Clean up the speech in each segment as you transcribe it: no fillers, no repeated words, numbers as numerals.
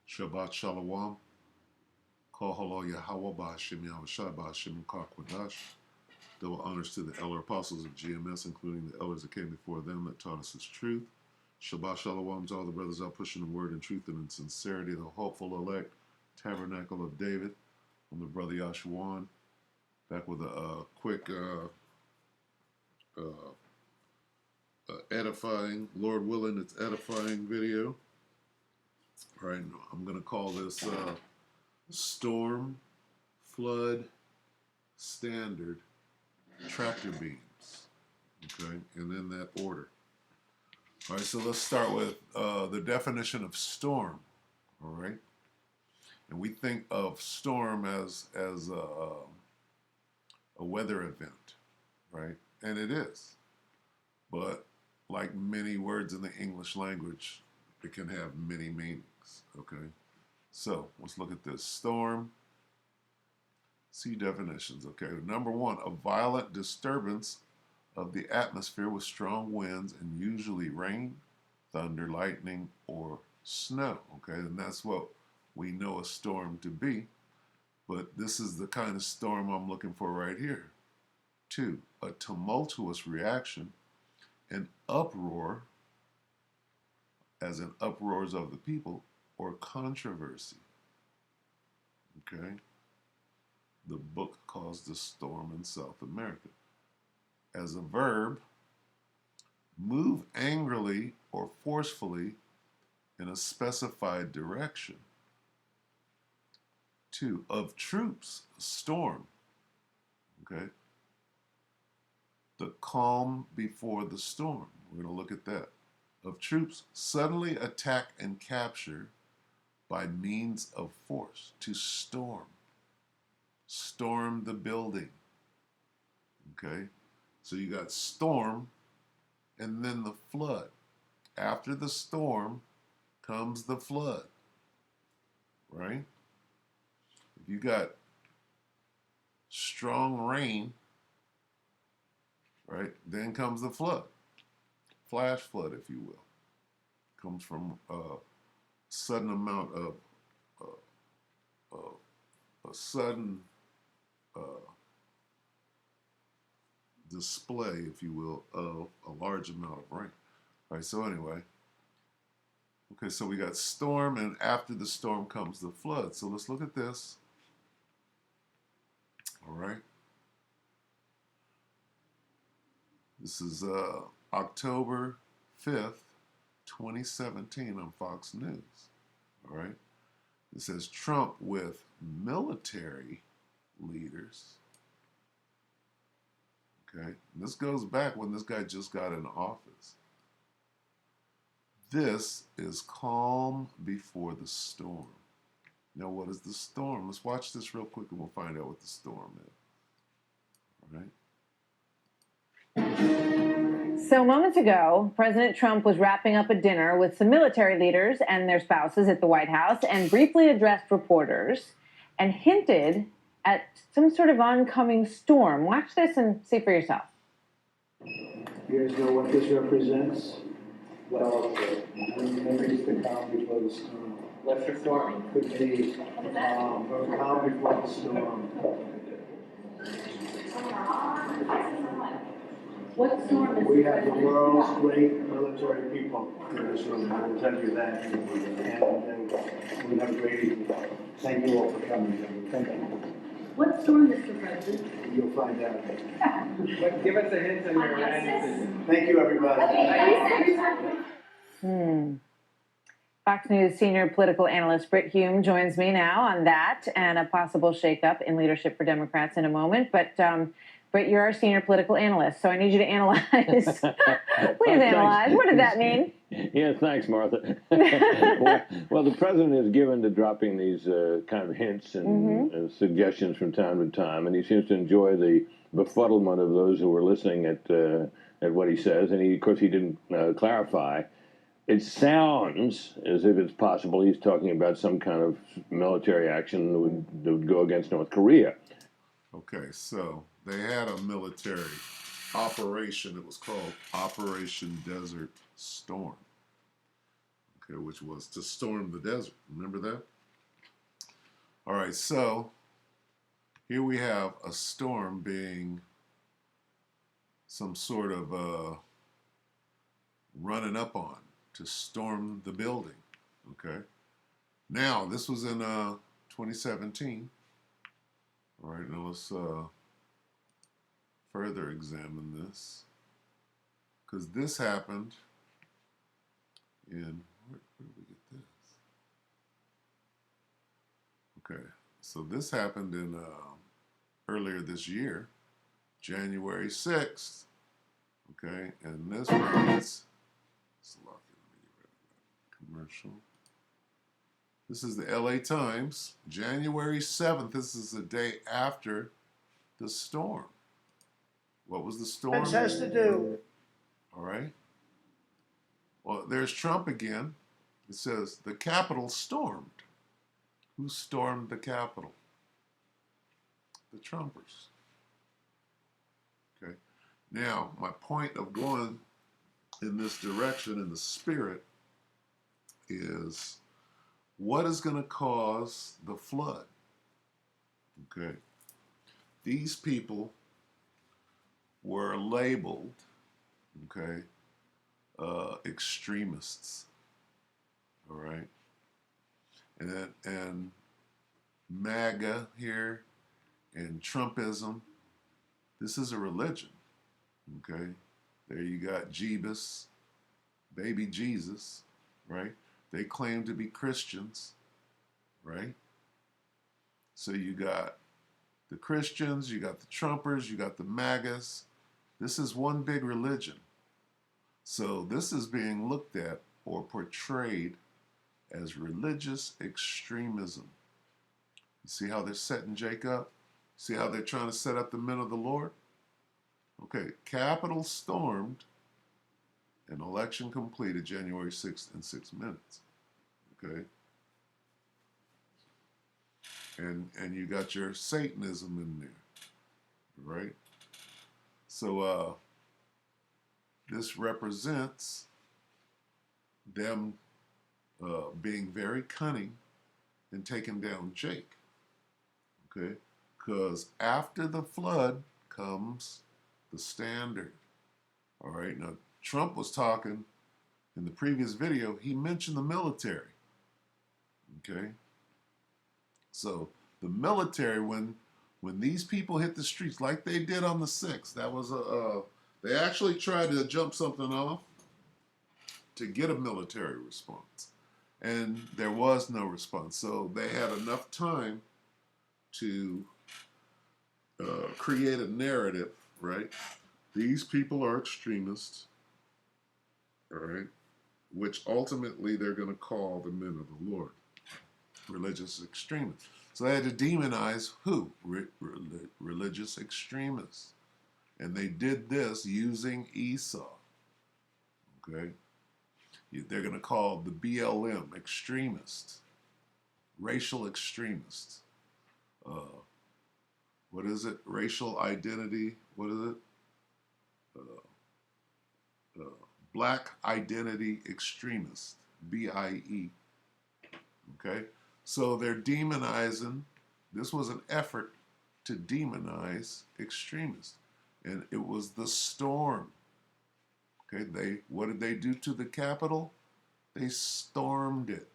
Shabbat Shalom. Kol Halo Yahweh Ba'Hashem Yahushua Ba'Hashem Kakwadash. Double honors to the elder apostles of GMS, including the elders that came before them that taught us His truth. Shabbat Shalom to all the brothers out pushing the word in truth and in sincerity, the hopeful elect tabernacle of David. I'm the brother Yashuan, back with a quick edifying, Lord willing, it's edifying video. All right, I'm going to call this Storm Flood Standard Tractor Beams, okay, and in that order. All right, so let's start with the definition of storm, all right? And we think of storm as a weather event, right? And it is. But like many words in the English language, it can have many meanings, okay? So let's look at this. Storm, see definitions, okay? Number one, a violent disturbance of the atmosphere with strong winds and usually rain, thunder, lightning, or snow, okay? And that's what we know a storm to be. But this is the kind of storm I'm looking for right here. Two, a tumultuous reaction, an uproar, as in uproars of the people, or controversy, okay? The book calls the storm in South America. As a verb, move angrily or forcefully in a specified direction. Two, of troops, a storm, okay? The calm before the storm. We're going to look at that. Of troops, suddenly attack and capture by means of force. To storm. Storm the building. Okay? So you got storm and then the flood. After the storm comes the flood. Right? If you got strong rain, right, then comes the flood. Flash flood, if you will. Comes from a sudden amount of a sudden display, if you will, of a large amount of rain. All right, so anyway, okay, so we got storm, and after the storm comes the flood. So let's look at this. All right. This is October 5th, 2017 on Fox News. All right. It says Trump with military leaders. Okay. And this goes back when this guy just got in office. This is calm before the storm. Now, what is the storm? Let's watch this real quick and we'll find out what the storm is. All right. So moments ago, President Trump was wrapping up a dinner with some military leaders and their spouses at the White House and briefly addressed reporters and hinted at some sort of oncoming storm. Watch this and see for yourself. You guys know what this represents? Well, maybe it's the calm before the storm. What's the storm? Could be calm before the storm. What storm is We have the world's great military people in this room, I will tell you that. And we have great people. Thank you all for coming. Thank you. What storm, Mr. President? You'll find out. Give us a hint on your answers. Thank you, everybody. Fox News senior political analyst Brit Hume joins me now on that and a possible shakeup in leadership for Democrats in a moment. But Brit, you're our senior political analyst, so I need you to analyze. Please analyze. What did that mean? Yeah, thanks, Martha. well, the president is given to dropping these kind of hints and suggestions from time to time, and he seems to enjoy the befuddlement of those who are listening at what he says. And of course, he didn't clarify. It sounds as if it's possible he's talking about some kind of military action that would go against North Korea. Okay, so they had a military operation. It was called Operation Desert Storm. okay, which was to storm the desert. Remember that? All right, so here we have a storm being some sort of running up on to storm the building. Okay. Now, this was in 2017. All right, now let's further examine this. Because this happened in, where did we get this? Okay, so this happened in earlier this year, January 6th. Okay, and this was commercial. This is the LA Times, January 7th. This is the day after the storm. What was the storm? Pence has to do. All right. Well, there's Trump again. It says the Capitol stormed. Who stormed the Capitol? The Trumpers. Okay. Now, my point of going in this direction in the spirit is what is going to cause the flood? Okay. These people were labeled, okay, extremists. All right. And MAGA here and Trumpism, this is a religion. Okay. There you got Jeebus, baby Jesus, right? They claim to be Christians, right? So you got the Christians, you got the Trumpers, you got the MAGAs. This is one big religion. So this is being looked at or portrayed as religious extremism. You see how they're setting Jake up? See how they're trying to set up the men of the Lord? Okay, Capitol stormed, an election completed January 6th in 6 minutes. Okay? And you got your Satanism in there. Right? So this represents them being very cunning and taking down Jake. Okay? Because after the flood comes the standard. All right? Now, Trump was talking in the previous video, he mentioned the military. Okay? So the military, when these people hit the streets like they did on the 6th, that was they actually tried to jump something off to get a military response. And there was no response. So they had enough time to create a narrative, right? These people are extremists, all right? Which ultimately they're going to call the men of the Lord, religious extremists. So they had to demonize who? Religious extremists. And they did this using Esau. Okay? They're going to call the BLM extremists, racial extremists. What is it? Racial identity. What is it? Black identity extremist. BIE. Okay? So they're demonizing. This was an effort to demonize extremists. And it was the storm. Okay, what did they do to the Capitol? They stormed it.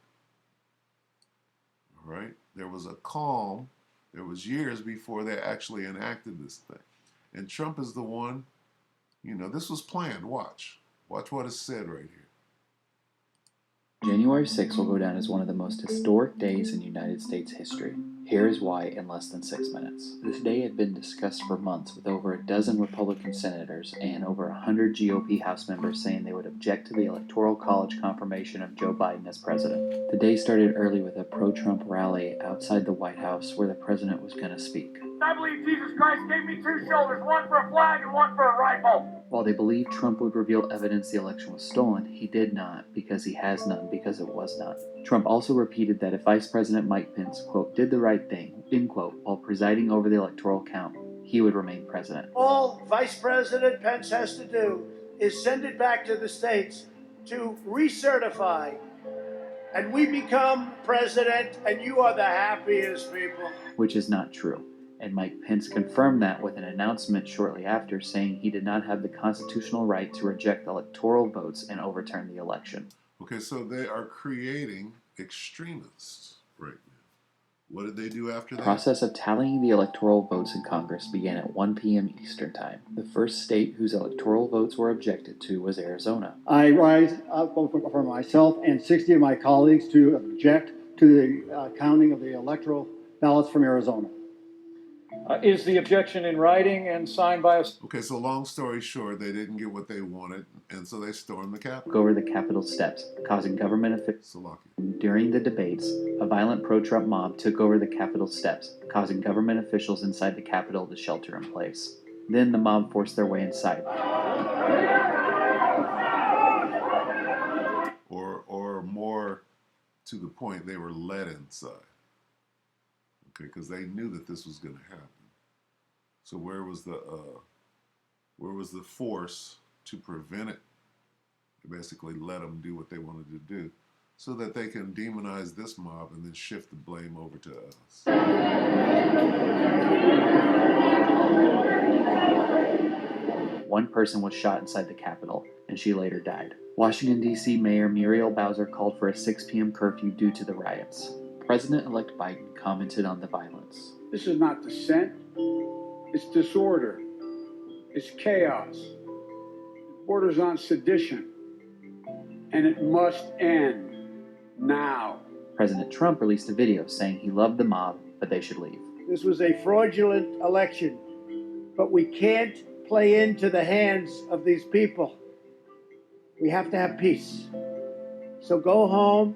All right? There was a calm. There was years before they actually enacted this thing. And Trump is the one, this was planned. Watch. Watch what is said right here. January 6th will go down as one of the most historic days in United States history. Here is why in less than 6 minutes. This day had been discussed for months, with over a dozen Republican senators and over 100 GOP House members saying they would object to the Electoral College confirmation of Joe Biden as president. The day started early with a pro-Trump rally outside the White House where the president was going to speak. I believe Jesus Christ gave me 2 shoulders, one for a flag and one for a rifle. While they believed Trump would reveal evidence the election was stolen, he did not, because he has none, because it was not. Trump also repeated that if Vice President Mike Pence, quote, did the right thing, end quote, while presiding over the electoral count, he would remain president. All Vice President Pence has to do is send it back to the states to recertify and we become president, and you are the happiest people. which is not true. And Mike Pence confirmed that with an announcement shortly after saying he did not have the constitutional right to reject electoral votes and overturn the election. Okay, so they are creating extremists right now. What did they do after The that? process of tallying the electoral votes in Congress began at 1 p.m. Eastern Time. The first state whose electoral votes were objected to was Arizona. I rise up for myself and 60 of my colleagues to object to the counting of the electoral ballots from Arizona. Is the objection in writing and signed by a... Okay, so long story short, they didn't get what they wanted, and so they stormed the Took Capitol. over the Capitol steps, causing government officials. Slovakia. During the debates, a violent pro-Trump mob took over the Capitol steps, causing government officials inside the Capitol to shelter in place. Then the mob forced their way inside. Or more to the point, they were led inside. Okay, because they knew that this was going to happen. So where was the force to prevent it? They basically let them do what they wanted to do, so that they can demonize this mob and then shift the blame over to us. One person was shot inside the Capitol, and she later died. Washington, D.C. Mayor Muriel Bowser called for a 6 p.m. curfew due to the riots. President-elect Biden commented on the violence. This is not dissent. It's disorder. It's chaos. It borders on sedition. And it must end now. President Trump released a video saying he loved the mob, but they should leave. This was a fraudulent election, but we can't play into the hands of these people. We have to have peace. So go home.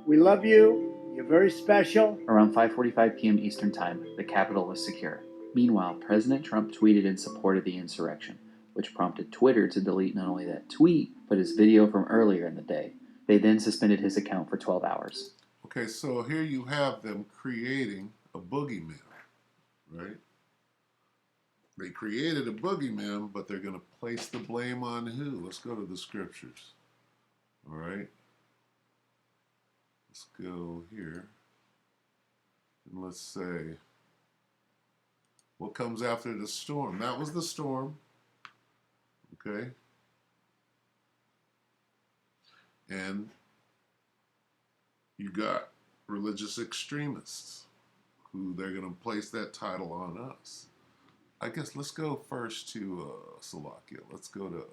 We love you. You're very special. Around 5:45 p.m. Eastern Time, the Capitol was secure. Meanwhile, President Trump tweeted in support of the insurrection, which prompted Twitter to delete not only that tweet, but his video from earlier in the day. They then suspended his account for 12 hours. Okay, so here you have them creating a boogeyman, right? They created a boogeyman, but they're going to place the blame on who? Let's go to the scriptures. All right? Let's go here. And let's say, what comes after the storm? That was the storm. Okay? And you got religious extremists who they're going to place that title on us. I guess let's go first to Slovakia. Let's go to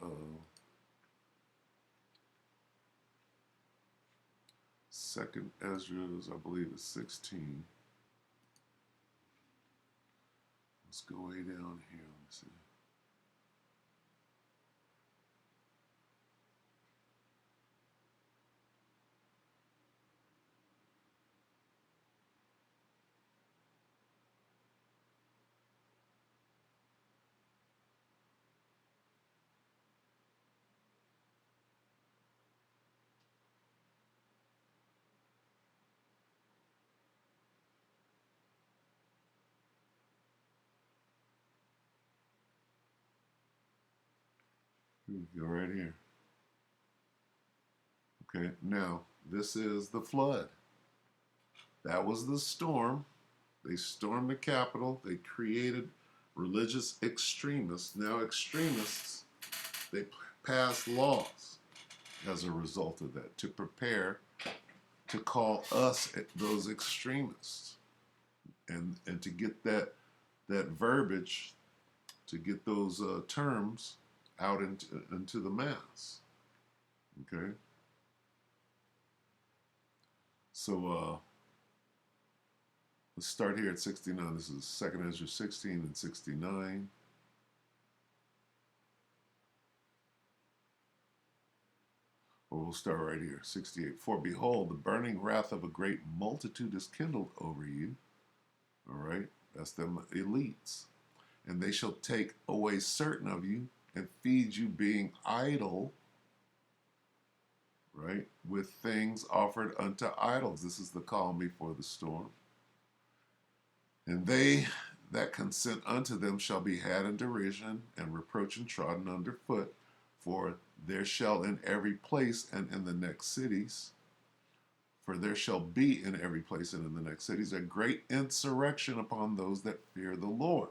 Second Ezra's, I believe it's 16. Let's go way down here. Let me see. Here we go, right here. Okay, now this is the flood. That was the storm. They stormed the Capitol. They created religious extremists. Now extremists, they passed laws as a result of that to prepare to call us those extremists and to get that verbiage, to get those terms out into the mass. Okay? So let's start here at 69. This is 2nd Ezra 16 and 69. Or we'll start right here, 68. For behold, the burning wrath of a great multitude is kindled over you. All right? That's them elites. And they shall take away certain of you and feed you being idle, right, with things offered unto idols. This is the calm before the storm. And they that consent unto them shall be had in derision and reproach and trodden under foot, for there shall in every place and in the next cities For there shall be in every place and in the next cities a great insurrection upon those that fear the Lord.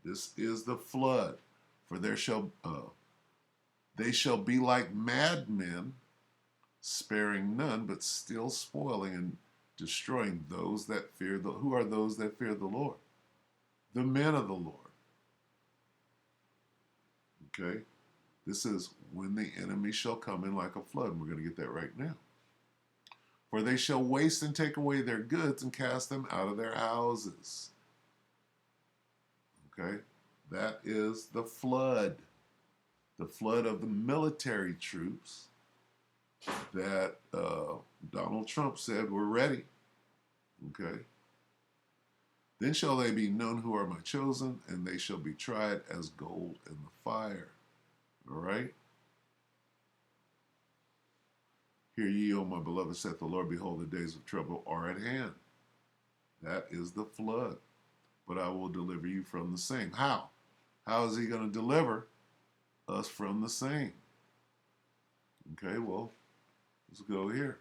This is the flood. For there shall they shall be like madmen, sparing none, but still spoiling and destroying those that fear the. Who are those that fear the Lord? The men of the Lord. Okay, this is when the enemy shall come in like a flood. And we're going to get that right now. For they shall waste and take away their goods and cast them out of their houses. Okay, that is the flood. The flood of the military troops that Donald Trump said were ready. Okay. Then shall they be known who are my chosen, and they shall be tried as gold in the fire. All right. Hear ye, O my beloved, saith the Lord, behold, the days of trouble are at hand. That is the flood. But I will deliver you from the same. How? How is he going to deliver us from the same? Okay, well, let's go here.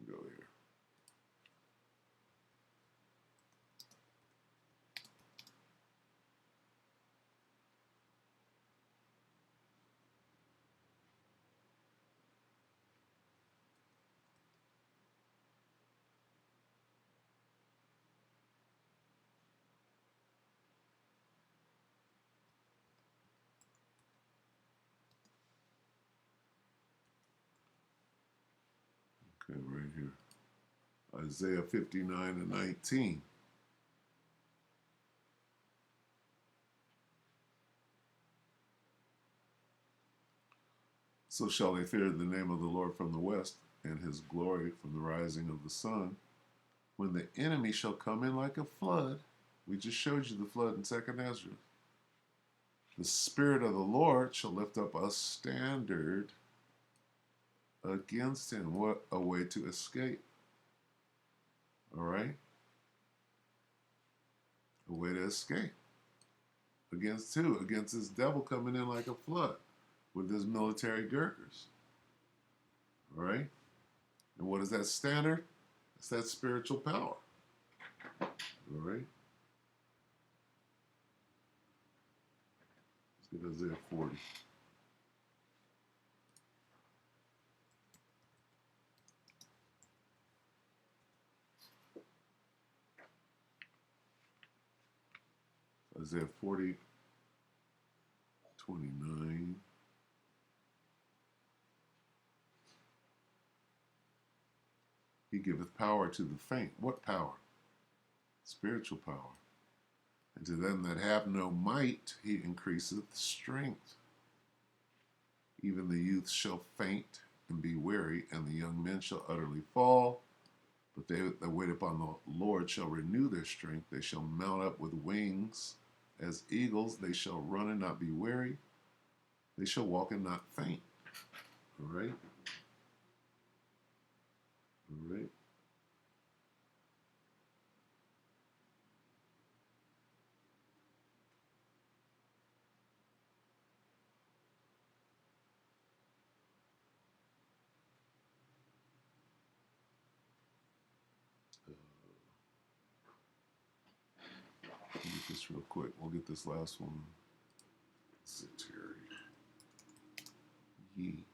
Go here. Okay, right here. Isaiah 59:19. So shall they fear the name of the Lord from the west, and his glory from the rising of the sun. When the enemy shall come in like a flood, we just showed you the flood in 2nd Ezra. The Spirit of the Lord shall lift up a standard against him. What a way to escape. All right? A way to escape. Against who? Against this devil coming in like a flood with his military girders. All right? And what is that standard? It's that spiritual power. All right? Let's get Isaiah 40. Isaiah 40:29. He giveth power to the faint. What power? Spiritual power. And to them that have no might, he increaseth strength. Even the youth shall faint and be weary, and the young men shall utterly fall. But they that wait upon the Lord shall renew their strength. They shall mount up with wings as eagles. They shall run and not be weary. They shall walk and not faint. All right? All right? Let me get this real quick. We'll get this last one. Satiri. Ye.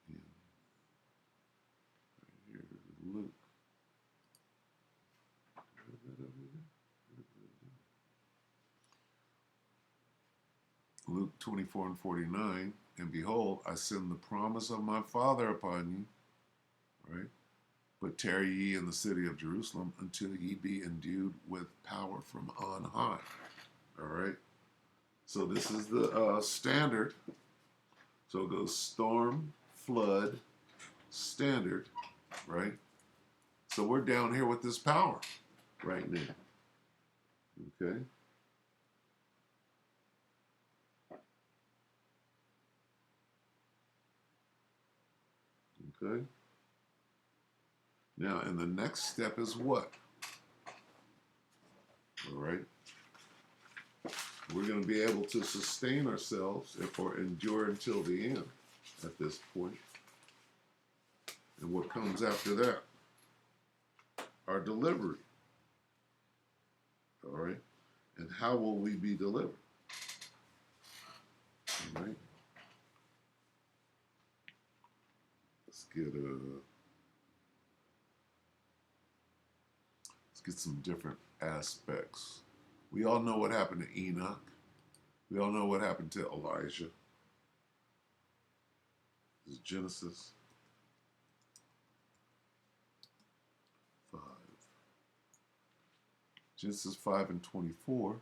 And right here, Luke. Luke 24:49. And behold, I send the promise of my Father upon you. Right? But tarry ye in the city of Jerusalem until ye be endued with power from on high. All right. So this is the standard. So it goes storm, flood, standard, right? So we're down here with this power right now. Okay. Okay. Now, and the next step is what? All right. We're going to be able to sustain ourselves or endure until the end at this point. And what comes after that? Our delivery. All right? And how will we be delivered? All right? Let's get some different aspects. We all know what happened to Enoch. We all know what happened to Elijah. This is Genesis 5. Genesis 5 and 24.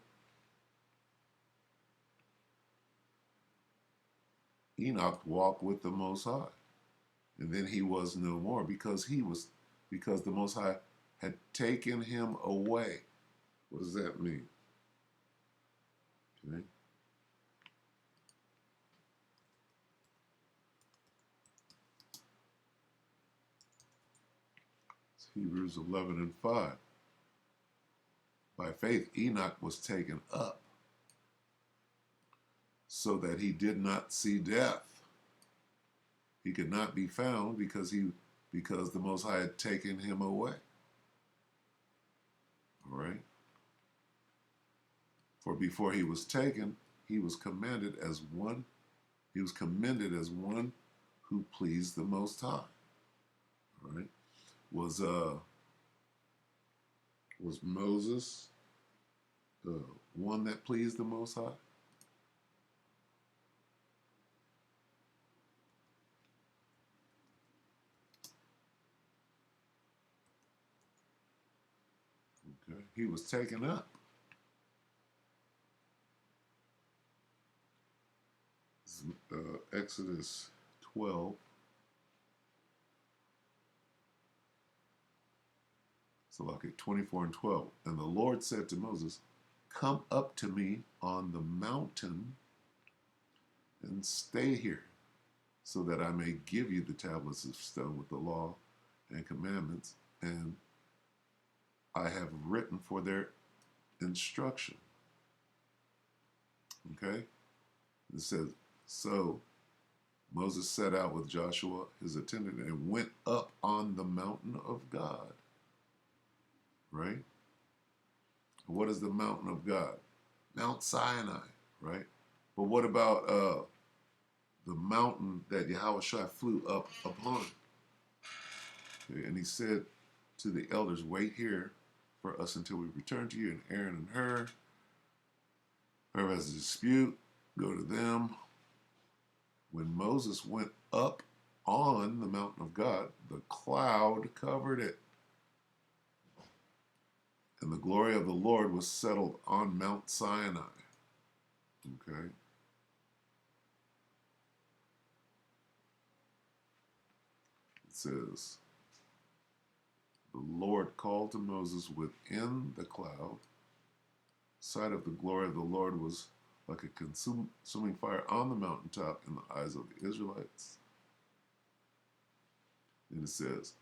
Enoch walked with the Most High. And then he was no more because the Most High had taken him away. What does that mean? Okay. It's Hebrews 11 and 5. By faith, Enoch was taken up so that he did not see death. He could not be found because the Most High had taken him away. All right. For before he was taken, he was commended as one who pleased the Most High. All right. Was Moses the one that pleased the Most High? Okay. He was taken up. Exodus 12. So look at 24 and 12. And the Lord said to Moses, "Come up to me on the mountain and stay here, so that I may give you the tablets of stone with the law and commandments, and I have written for their instruction." Okay? It says, so Moses set out with Joshua, his attendant, and went up on the mountain of God. Right? What is the mountain of God? Mount Sinai, right? But what about the mountain that Yahushua flew up upon? Okay, and he said to the elders, "Wait here for us until we return to you." And Aaron and Hur, whoever has a dispute, go to them. When Moses went up on the mountain of God, the cloud covered it. And the glory of the Lord was settled on Mount Sinai. Okay. It says, the Lord called to Moses within the cloud. Sight of the glory of the Lord was like a consuming fire on the mountaintop in the eyes of the Israelites. And it says,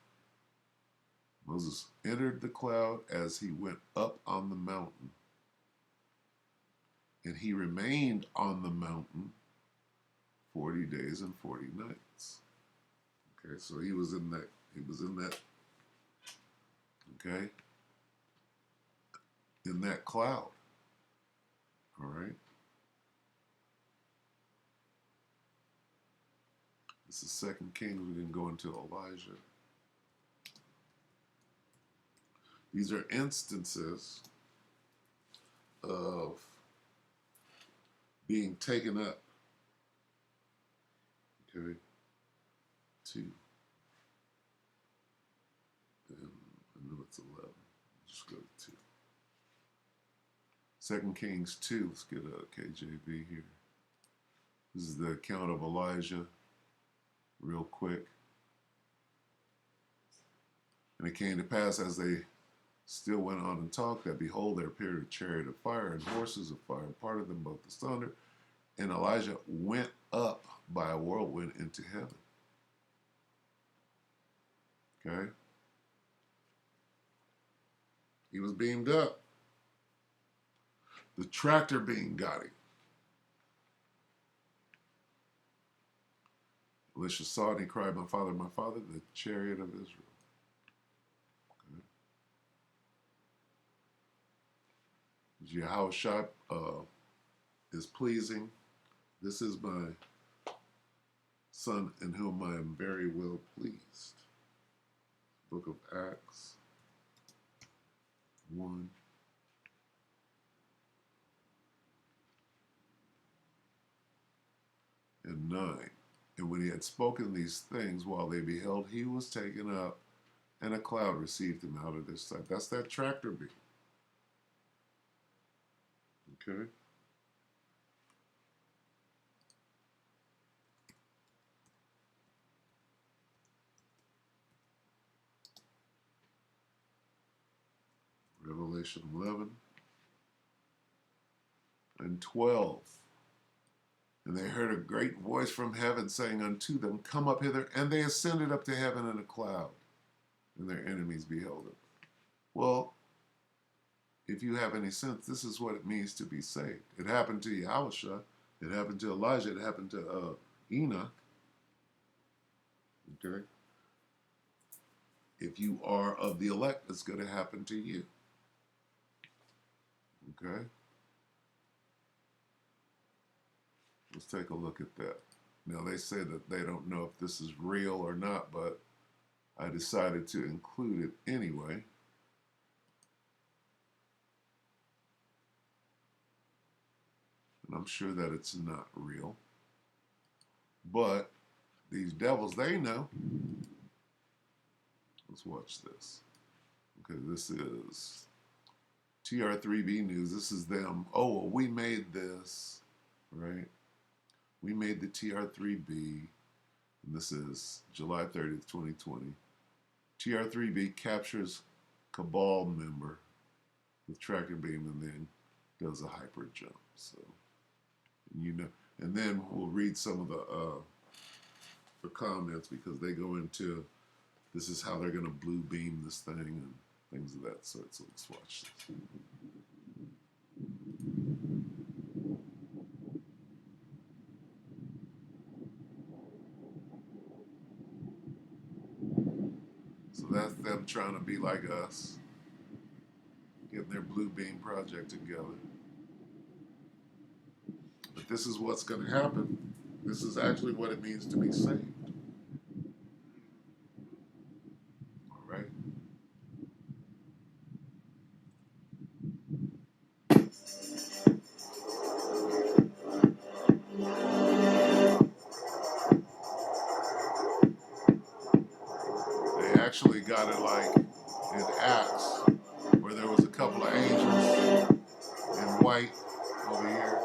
Moses entered the cloud as he went up on the mountain, and he remained on the mountain 40 days and 40 nights. Okay, so he was in that, okay, in that cloud. All right. This is 2 Kings. We didn't go into Elijah. These are instances of being taken up. Okay. 2. And I know it's 11. Just go to 2. 2 Kings 2. Let's get a KJV here. This is the account of Elijah, real quick. And it came to pass as they still went on and talked that, behold, there appeared a chariot of fire and horses of fire, and parted them both asunder. And Elijah went up by a whirlwind into heaven. Okay? He was beamed up. The tractor beam got him. Elisha saw it and he cried, my father, the chariot of Israel. Okay. Jehoshaphat is pleasing. This is my son in whom I am very well pleased. Book of Acts 1. And 9. And when he had spoken these things while they beheld, he was taken up, and a cloud received him out of their sight. That's that tractor beam. Okay? Revelation 11 and 12. And they heard a great voice from heaven saying unto them, come up hither. And they ascended up to heaven in a cloud, and their enemies beheld them. Well, if you have any sense, this is what it means to be saved. It happened to Yahushua. It happened to Elijah. It happened to Enoch. Okay? If you are of the elect, it's going to happen to you. Okay? Let's take a look at that. Now, they say that they don't know if this is real or not, but I decided to include it anyway. And I'm sure that it's not real. But these devils, they know. Let's watch this. Okay, this is TR3B News. This is them. Oh, well, we made this, right? We made the TR3B. And this is July 30th, 2020. TR3B captures Cabal member with tractor beam and then does a hyper jump. So, you know, and then we'll read some of the comments because they go into this is how they're going to blue beam this thing and things of that sort. So let's watch this. So that's them trying to be like us, getting their blue beam project together. But this is what's going to happen. This is actually what it means to be saved. All right. They actually got it like in Acts, where there was a couple of angels in white over here.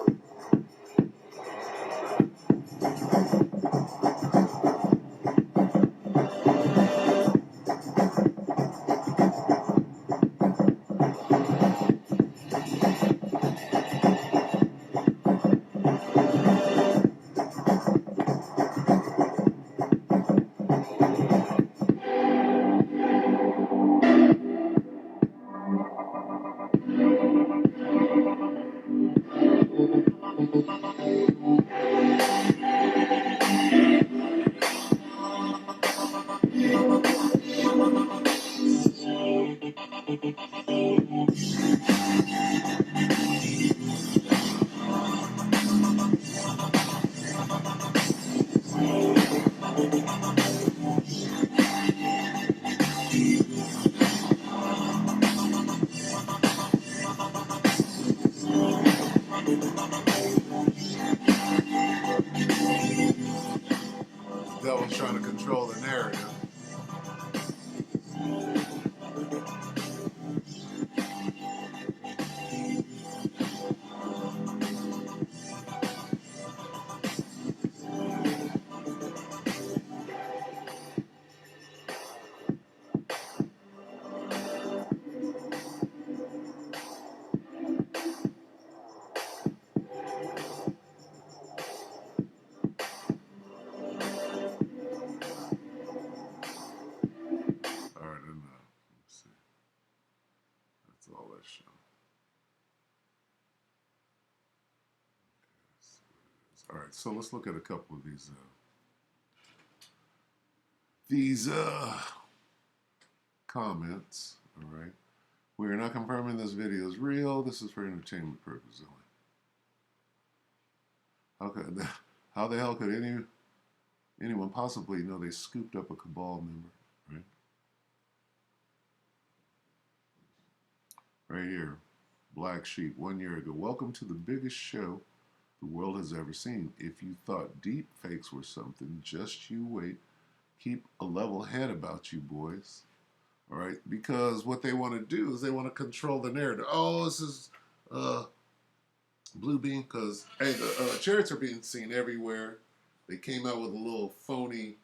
The devil's trying to control the narrative. All right, so let's look at a couple of these comments. All right, we are not confirming this video is real. This is for entertainment purposes only. How the hell could anyone possibly know they scooped up a cabal member? Right. Right here, Black Sheep, 1 year ago. Welcome to the biggest show the world has ever seen. If you thought deep fakes were something, just you wait. Keep a level head about you, boys. All right, because what they want to do is they want to control the narrative. Oh, this is Blue Beam, because hey, the chariots are being seen everywhere. They came out with a little phony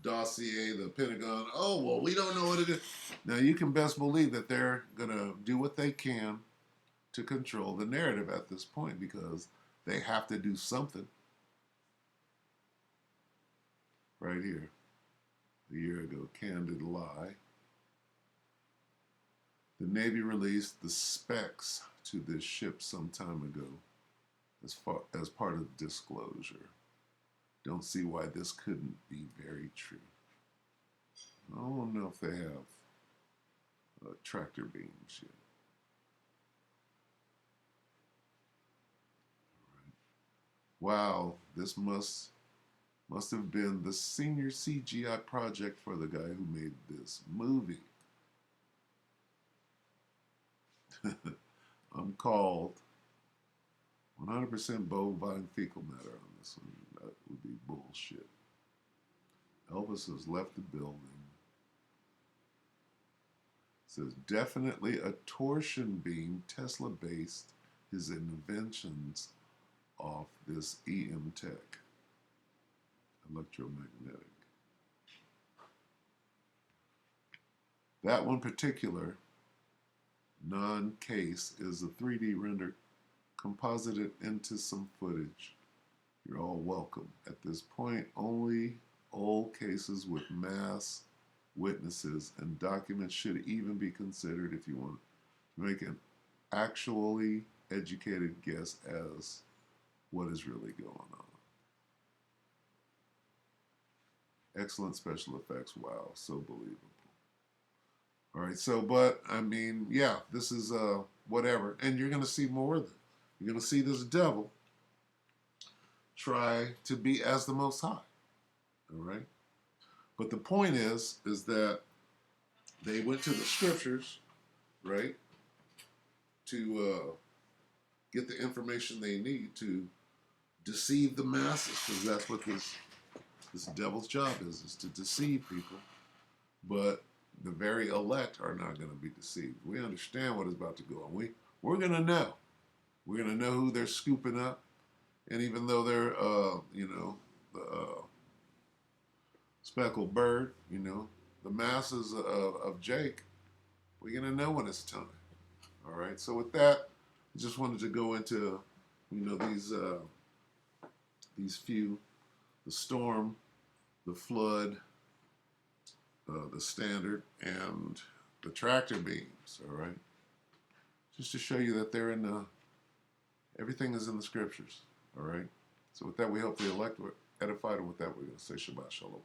dossier, the Pentagon. Oh, well, we don't know what it is. Now, you can best believe that they're going to do what they can to control the narrative at this point because they have to do something. Right here, a year ago, Candid Lie. The Navy released the specs to this ship some time ago as part of disclosure. Don't see why this couldn't be very true. I don't know if they have tractor beams yet. Wow, this must have been the senior CGI project for the guy who made this movie. I'm called 100% bovine fecal matter on this one. That would be bullshit. Elvis has left the building. It says definitely a torsion beam, Tesla based his inventions off this EM tech, electromagnetic. That one particular non-case is a 3D rendered, composited into some footage. You're all welcome. At this point, only old cases with mass witnesses and documents should even be considered if you want to make an actually educated guess as what is really going on. Excellent special effects. Wow, so believable. All right, so, but, I mean, yeah, this is whatever. And you're going to see more of it. You're going to see this devil try to be as the Most High. All right? But the point is that they went to the scriptures, right, to get the information they need to deceive the masses, because that's what this devil's job is to deceive people. But the very elect are not going to be deceived. We understand what is about to go on. We're going to know. We're going to know who they're scooping up. And even though they're, the speckled bird, the masses of Jake, we're going to know when it's time. All right. So with that, I just wanted to go into, these few, the storm, the flood, the standard, and the tractor beams, all right? Just to show you that they're in everything is in the scriptures, all right? So with that, we hope the elect were edified, and with that, we're going to say Shabbat Shalom.